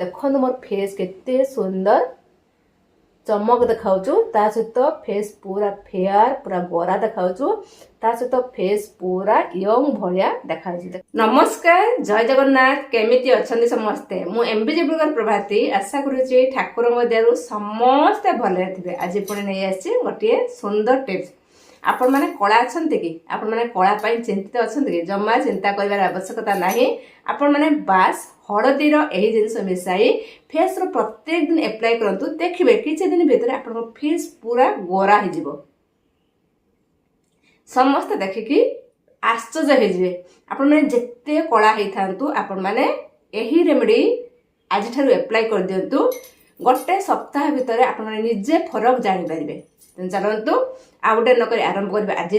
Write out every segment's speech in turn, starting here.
देखो मोर फेस केते सुंदर चमक देखाऊँ ता सहित फेस पूरा फेयर पूरा गोरा देखाऊँ ता सहित फेस पूरा यंग भलिया देखा। नमस्कार जय जगन्नाथ केमिति अछंती समस्ते मु एमबीजे ब्लॉगर प्रभाती आशा करूची ठाकुर दयारु समस्ते भले थिबे। आज पुणी नहीं आसी गोटे सुंदर टिप्स आपण माने कला अछंती कि आपण माने कला पई चिंतित अछंती कि जम्मा चिंता करिवार आवश्यकता नाही। आपण माने बास हळदीर एही जिनिस मिसाई फेस रो प्रत्येक दिन अप्लाई करंतु देखिबे किछि दिन भितर आपण फेस पूरा गोरा हो जिवो। समस्त देखिकी आश्चर्य हो जिवे। आपण माने जेते कला हेई थांतु आपण माने एही रेमेडी आज ठारु अप्लाई कर दियंतु गोटे सप्ताह भितर आपण माने निजे फरक जानि परिबे। चलतु आउटे नक आरंभ करबे आज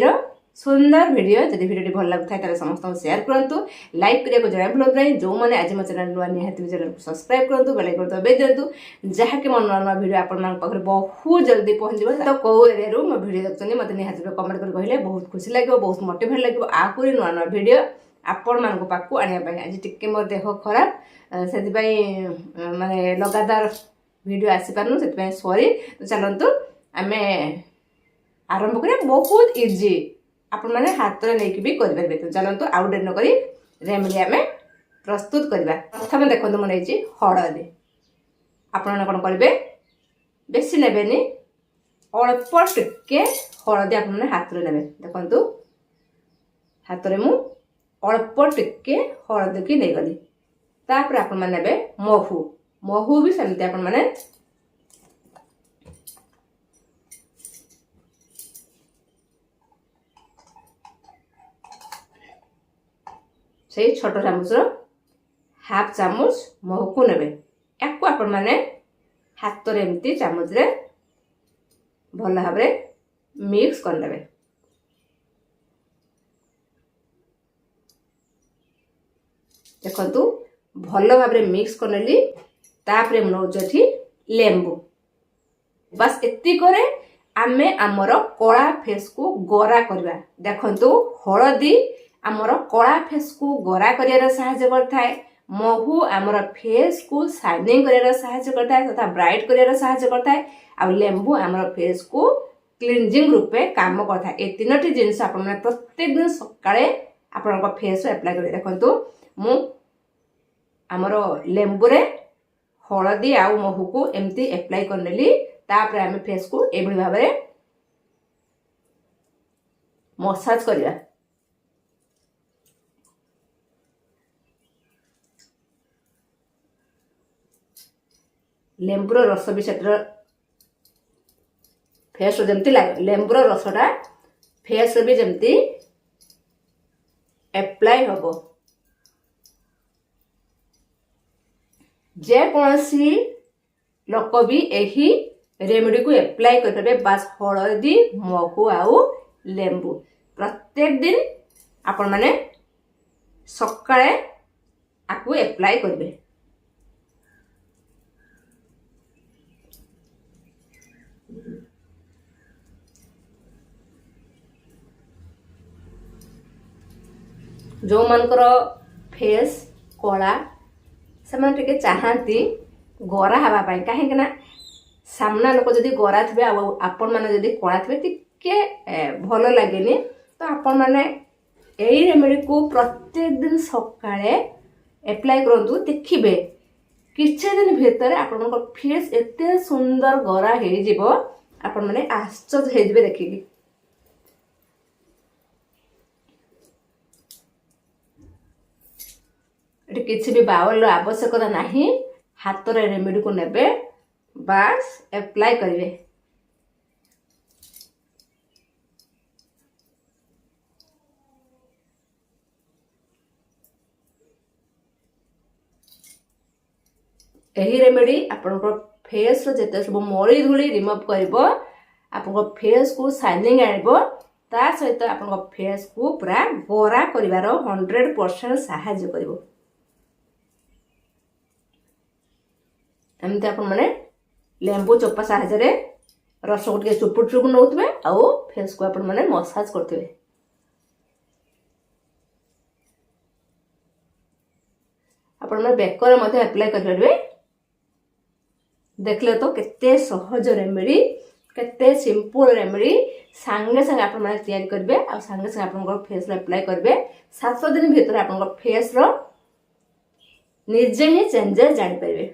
सुंदर वीडियो। जदि वीडियो भल लगता है समस्त शेयर करंतु लाइक करिया को जरा भूलु नहीं। जो माने आज मो चैनल नुआ निहाती चैनल को सब्सक्राइब करंतु बेल आइकन दबाइ दियंतु जहा कि मो नुआ नुआ वीडियो आपण मान पाखरे बहुत जल्दी पहुंच जिवो। तो को एरिया रो मो वीडियो देखछनी मते निहाती कमेंट कर कहले बहुत खुशी लागो बहुत मोटिवेट लागो आकुरी नुआ नुआ वीडियो आपण मान को पाकू आनिया पई। आज टिके मोर देह खराब सेति पई माने लगातार वीडियो आसी पारनु सेति पई सॉरी। तो चलंतु आमे आरंभ करिया बहुत इजी आपण माने हाथ रे लेके भी कर परबे। तो चलंतु आउ डेर न करी रेमेडी आमे प्रस्तुत करबा। प्रथम देखंतु मन हेची हळदी। आपण माने कोन करबे बेसी नेबेनी अल्प टिके हळदी आपण माने हाथ रे नेबे। देखंतु हाथ रे मु अल्प टिके हळदी की नै गली। तापर आपण माने नेबे महू महू भी समिति आपण माने से छोट चामच हाफ चामच महू को नेबे। याकू आपण माने हाथ रे एमती चामच रे भल भाव रे मिक्स कर लेबे। देखंतु भल भाव रे मिक्स कर नेली। तापरे नौजठी लेंबू बस एति करे आमे हमर कला फेस को गोरा करबा। देखंतु हळदी आमर कला फेस को गोरा करियर सहायता करथाय। महू आमर फेस को शाइनिंग करियर सहायता करथाय तथा ब्राइट करियर सहायता करथाय। आ लेंबू आमर फेस को क्लींजिंग रूपे काम करथाय। ए तीनोटी जिनिस आपण माने प्रत्येक दिन सकाळे आपण फेस अप्लाई करि। देखंतु मु आमर लेंबू रे हळदी आ महू को एमती अप्लाई करनेली। तापर आमे फेस को एबडी भाव रे मसाज करिया। लेंबूर रस भी से फेस जमती लगे। लेंबूर रसटा फेस भी जमती एप्लाई हम। जेकोसी लोक भी यही रेमेडी को एप्लाई करेंगे। बास हळदी महू आउ लेंबू प्रत्येक दिन आपण माने सकाळे आकु एप्लाई करबे। जो मानकर फेस कला से टे चाहती गोरा हवा पाई कहीं ना सामना लोक जदि गोरा थे आपण मैंने जदि कला थे टिके भल लगे। तो आपण मैंने यही रेमेडी को प्रत्येक दिन सकाळे एप्लाई करंतु देखिबे किछि दिन भितर आपण फेस एते सुंदर गोरा हो जिवो। आपण मैंने आश्चर्य हो जिवे देखिकी। एटी किछि भी बाउल आवश्यकता नाही। हाथ रे रेमेडी को नेबे बास अप्लाई करिवे। एही रेमेडी आपण फेस रो जेते सब मळी धूली रिमूव करबो। आपण फेस को शाइनिंग आनिबो। ता सहित आपण फेस को पूरा गोरा करिवार 100% सहायता करिवो। एमती आपण माने लेंबू चोपा सहायता रस को टिके चुपुट चुपुट नौथबे आउ फेस को आपण माने मसाज करथिबे। आपण माने बेकर मध्ये अप्लाई कर परबे। देखले तो केते सहज रेमेडी केते सिंपल रेमेडी सांगे सांगे आपण माने तयारी करबे आ सांगे सांगे आपण फेस रे अप्लाई करबे 7 दिन भीतर आपण फेस रो निजे ही चेंजेस जानि परबे।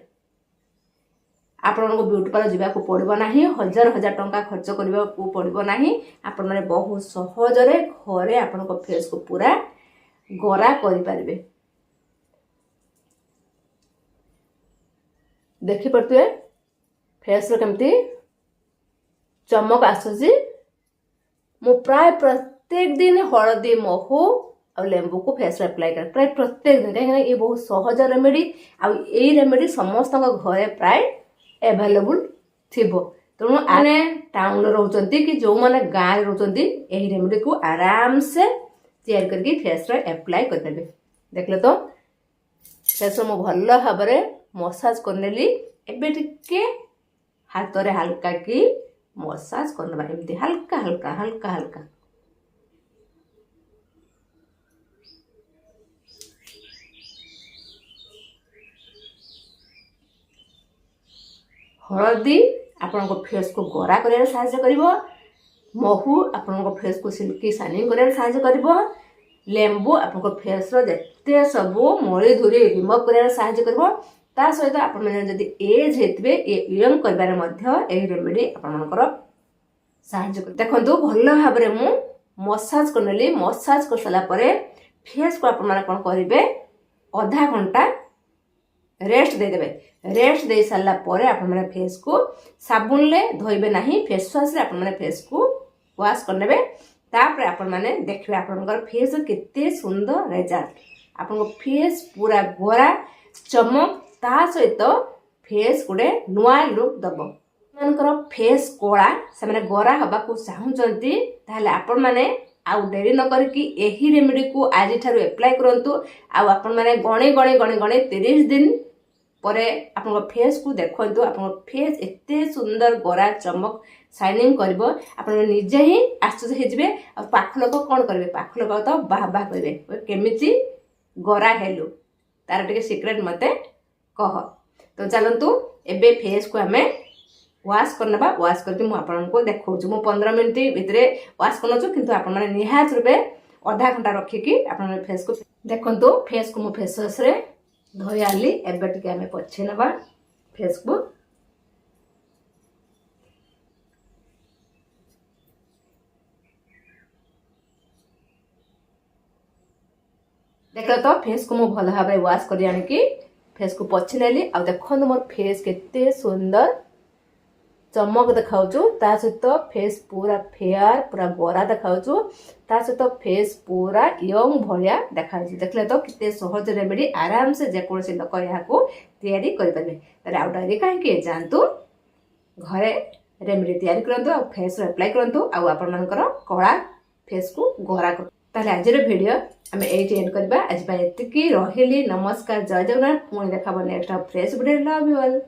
आपण ब्यूटी पार्लर जावा को पड़बो नाही, हजार हजार टंका खर्च करबा को पड़बो नाही। आपण माने बहुत सहज रे घरे आपण फेस को पूरा गोरा करि परबे। देखि पड़तुए फेस रो केमती चमक आसुची। मु प्राय प्रत्येक दिन हळदी महू और लेंबू को फेस अप्लाई कर प्राय प्रत्येक दिन कहीं ये बहुत सहज रेमेडी आ रेमेडी समस्त घरे प्राय एवेलेबल थिबो। तेणु आने टाउन रोचंती कि जो माने गाँव रोचंती एही रेमेडी को आराम से तैयार करके फेस रे अप्लाई कर देबे। देखले तो फेस मो भल्लो भाबरे मसाज करनेली एबे टिके हाथ रे हल्का की मसाज करनबा एमती हल्का हल्का हल्का हल्का। हळदी आपण फेस को गोरा करे साहाय्य करिवो, महू आपण फेस को सिल्की शाइनिंग करे साहाय्य करिवो, लेंबू आपण फेस रो जते सबो मळी धुरी रिमूव करे साहाय्य करिवो। ता सहित आपण माने जदी एज हेतबे यंग करबारे मध्य एही रेमेडी आपण मानकर साहाय्य कर। देखंतु भल्लो भाबरे मु मसाज करनेली। मसाज कर सला परे फेस को आपण माने कोन करिवे आधा घंटा रेस्ट दे देबे। रेस्ट दे साला परे आपण माने फेस को साबुन ले धोइबे नाही, फेस वॉश रे आपण माने फेस को वॉश करनेबे। तापर आपण माने देखबे आपनकर फेस केते सुंदर रिजल्ट। आपन फेस पूरा गोरा चमक ता सहित फेस गुडे नुआ लुक दबो। मानकर फेस कोळा से माने गोरा हबा को चाहुचंती ताले आपण माने आउ डेरी न करकी एही रेमेडी को आज ठारू अप्लाई करंतु। आउ आपण माने गणे गणे गणे गणे 30 दिन परे आपण फेस को देखंतु। आपण फेस एते सुंदर गोरा चमक शाइनिंग करबो। आपण निजे ही आश्चर्य हे जिवे। आ पाख लोक कोन करबे, पाख लोक तो बाह बाह करबे केमिति गोरा हेलु तार टिके सीक्रेट मते कह। तो चलंतु एबे फेस को हमें वॉश करनबा। वॉश करके मु आपन को देखौछु। मु 15 मिनिट भितरे वॉश करनछु, किंतु आपन माने निहात रुपे आधा घंटा रखी कि आपन फेस को देखंतु। फेस को मु फेस वॉश रे धोई आली। एबे टिके हमें पछे नबा फेस को। देखलो तो फेस को मु भल भाबरे वॉश करी आनी कि फेस को पछी नेली। आ देखो मोर फेस केते सुंदर चमक देखाउछु। ता सहित फेस पूरा फेयर पूरा गोरा देखाउछु। ता सहित फेस पूरा यंग भलिया देखाउछु। देखले तो केते सहज रेमेडी आराम से जे कोनसी लोक या को तैयारी करि परबे। तरे आउ डायरी काहे के जानतु घरे रेमेडी तैयारी करंतु आ फेस रे अप्लाई करंतु। आ आपण मानकर कळा फेस को गोरा कर। ताले आज रे वीडियो आम एट एंड करबा। आज एतिकी रहिली। नमस्कार, जय जगन्नाथ। पुणी देखा next fresh video. Love you all.